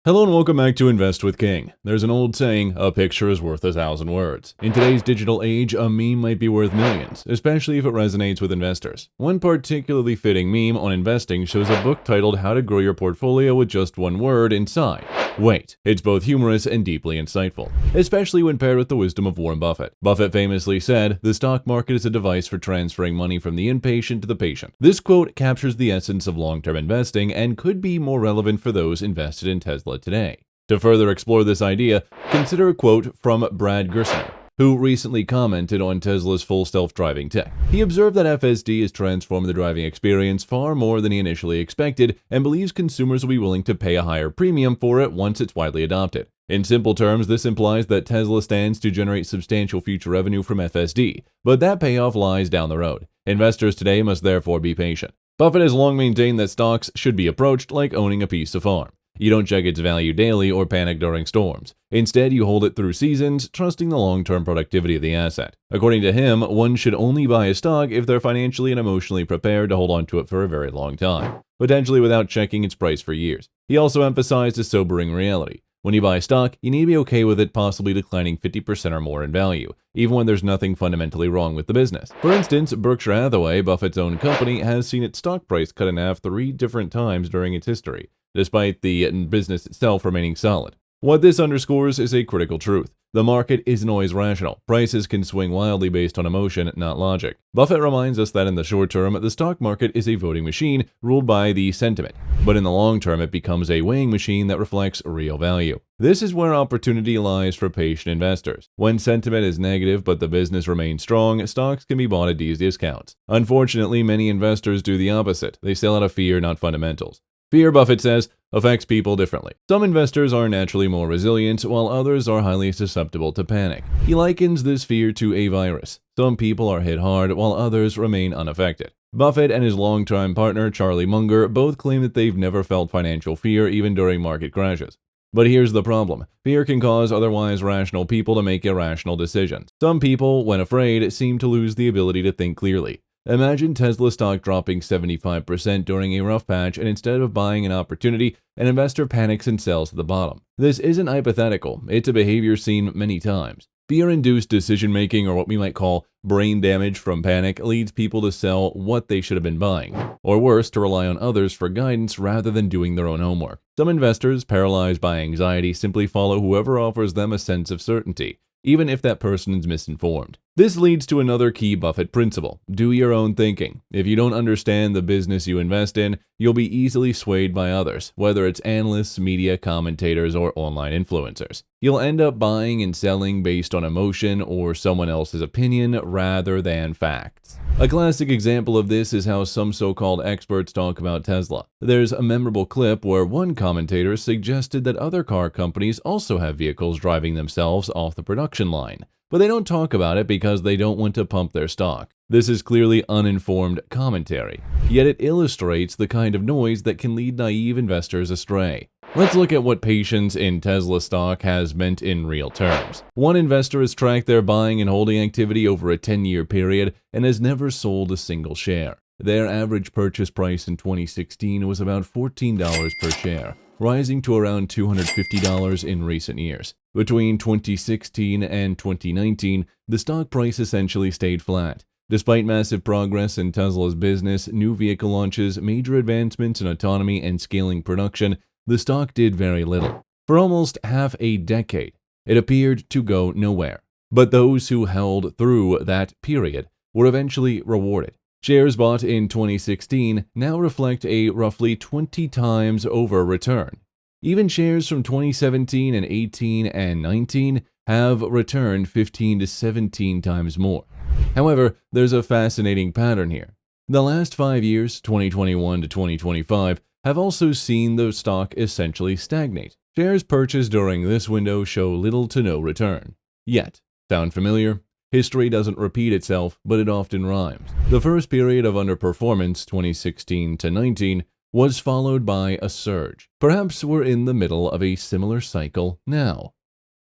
Hello and welcome back to Invest with King. There's an old saying, a picture is worth 1,000 words. In today's digital age, a meme might be worth millions, especially if it resonates with investors. One particularly fitting meme on investing shows a book titled How to Grow Your Portfolio with Just One Word inside. Wait, it's both humorous and deeply insightful, especially when paired with the wisdom of Warren Buffett. Buffett famously said, "The stock market is a device for transferring money from the inpatient to the patient." This quote captures the essence of long-term investing and could be more relevant for those invested in Tesla today. To further explore this idea, consider a quote from Brad Gerstner, who recently commented on Tesla's full self-driving tech. He observed that FSD has transformed the driving experience far more than he initially expected and believes consumers will be willing to pay a higher premium for it once it's widely adopted. In simple terms, this implies that Tesla stands to generate substantial future revenue from FSD, but that payoff lies down the road. Investors today must therefore be patient. Buffett has long maintained that stocks should be approached like owning a piece of farm. You don't check its value daily or panic during storms. Instead, you hold it through seasons, trusting the long-term productivity of the asset. According to him, one should only buy a stock if they're financially and emotionally prepared to hold on to it for a very long time, potentially without checking its price for years. He also emphasized a sobering reality. When you buy a stock, you need to be okay with it possibly declining 50% or more in value, even when there's nothing fundamentally wrong with the business. For instance, Berkshire Hathaway, Buffett's own company, has seen its stock price cut in half 3 different times during its history, despite the business itself remaining solid. What this underscores is a critical truth. The market isn't always rational. Prices can swing wildly based on emotion, not logic. Buffett reminds us that in the short term, the stock market is a voting machine ruled by the sentiment, but in the long term, it becomes a weighing machine that reflects real value. This is where opportunity lies for patient investors. When sentiment is negative but the business remains strong, stocks can be bought at these discounts. Unfortunately, many investors do the opposite. They sell out of fear, not fundamentals. Fear, Buffett says, affects people differently. Some investors are naturally more resilient, while others are highly susceptible to panic. He likens this fear to a virus. Some people are hit hard, while others remain unaffected. Buffett and his longtime partner, Charlie Munger, both claim that they've never felt financial fear even during market crashes. But here's the problem. Fear can cause otherwise rational people to make irrational decisions. Some people, when afraid, seem to lose the ability to think clearly. Imagine Tesla stock dropping 75% during a rough patch, and instead of buying an opportunity, an investor panics and sells at the bottom. This isn't hypothetical, it's a behavior seen many times. Fear-induced decision-making, or what we might call brain damage from panic, leads people to sell what they should have been buying, or worse, to rely on others for guidance rather than doing their own homework. Some investors, paralyzed by anxiety, simply follow whoever offers them a sense of certainty, even if that person is misinformed. This leads to another key Buffett principle: do your own thinking. If you don't understand the business you invest in, you'll be easily swayed by others, whether it's analysts, media, commentators, or online influencers. You'll end up buying and selling based on emotion or someone else's opinion rather than facts. A classic example of this is how some so-called experts talk about Tesla. There's a memorable clip where one commentator suggested that other car companies also have vehicles driving themselves off the production line, but they don't talk about it because they don't want to pump their stock. This is clearly uninformed commentary, yet it illustrates the kind of noise that can lead naive investors astray. Let's look at what patience in Tesla stock has meant in real terms. One investor has tracked their buying and holding activity over a 10-year period and has never sold a single share. Their average purchase price in 2016 was about $14 per share, rising to around $250 in recent years. Between 2016 and 2019, the stock price essentially stayed flat. Despite massive progress in Tesla's business, new vehicle launches, major advancements in autonomy, and scaling production, the stock did very little. For almost half a decade, it appeared to go nowhere. But those who held through that period were eventually rewarded. Shares bought in 2016 now reflect a roughly 20 times over return. Even shares from 2017 and 18 and 19 have returned 15 to 17 times more. However, there's a fascinating pattern here. The last 5 years, 2021 to 2025, have also seen the stock essentially stagnate. Shares purchased during this window show little to no return. Yet, sound familiar? History doesn't repeat itself, but it often rhymes. The first period of underperformance, 2016 to 19, was followed by a surge. Perhaps we're in the middle of a similar cycle now.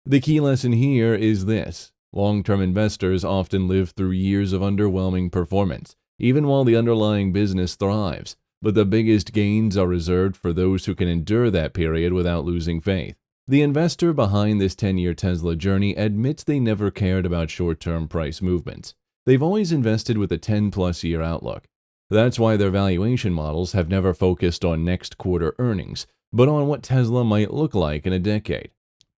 The key lesson here is this: long-term investors often live through years of underwhelming performance, even while the underlying business thrives. but the biggest gains are reserved for those who can endure that period without losing faith. The investor behind this 10-year Tesla journey admits they never cared about short-term price movements. They've always invested with a 10-plus year outlook. That's why their valuation models have never focused on next quarter earnings, but on what Tesla might look like in a decade.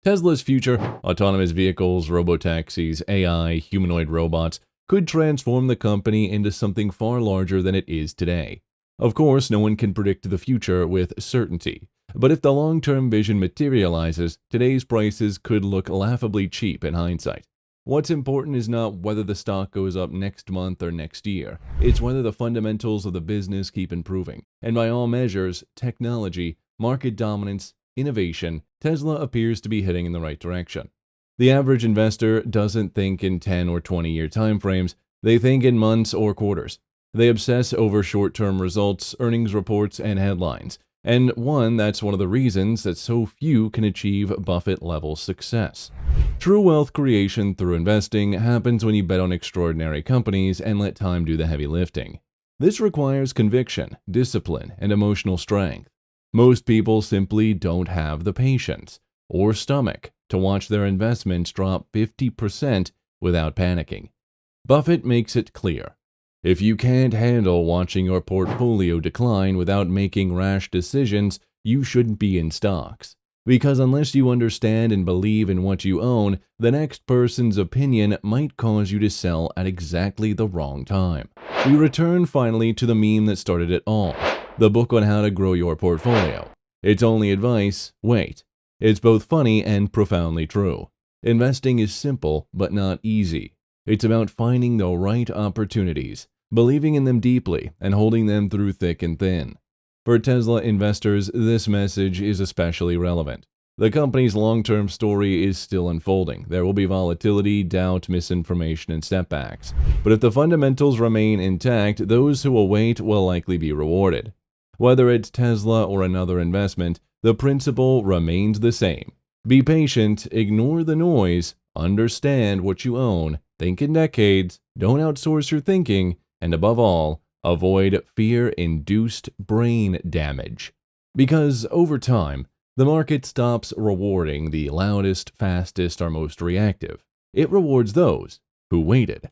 Tesla's future, autonomous vehicles, robotaxis, AI, humanoid robots, could transform the company into something far larger than it is today. Of course, no one can predict the future with certainty, but if the long-term vision materializes, today's prices could look laughably cheap in hindsight. What's important is not whether the stock goes up next month or next year. It's whether the fundamentals of the business keep improving. And by all measures, technology, market dominance, innovation, Tesla appears to be heading in the right direction. The average investor doesn't think in 10 or 20-year timeframes, they think in months or quarters. They obsess over short-term results, earnings reports, and headlines. And that's one of the reasons that so few can achieve Buffett-level success. True wealth creation through investing happens when you bet on extraordinary companies and let time do the heavy lifting. This requires conviction, discipline, and emotional strength. Most people simply don't have the patience or stomach to watch their investments drop 50% without panicking. Buffett makes it clear. If you can't handle watching your portfolio decline without making rash decisions, you shouldn't be in stocks. Because unless you understand and believe in what you own, the next person's opinion might cause you to sell at exactly the wrong time. We return finally to the meme that started it all, the book on how to grow your portfolio. Its only advice, wait. It's both funny and profoundly true. Investing is simple but not easy. It's about finding the right opportunities, believing in them deeply, and holding them through thick and thin. For Tesla investors, this message is especially relevant. The company's long-term story is still unfolding. There will be volatility, doubt, misinformation, and setbacks. But if the fundamentals remain intact, those who will wait will likely be rewarded. Whether it's Tesla or another investment, the principle remains the same. Be patient, ignore the noise, understand what you own, think in decades, don't outsource your thinking, and above all, avoid fear-induced brain damage. Because over time, the market stops rewarding the loudest, fastest, or most reactive. It rewards those who waited.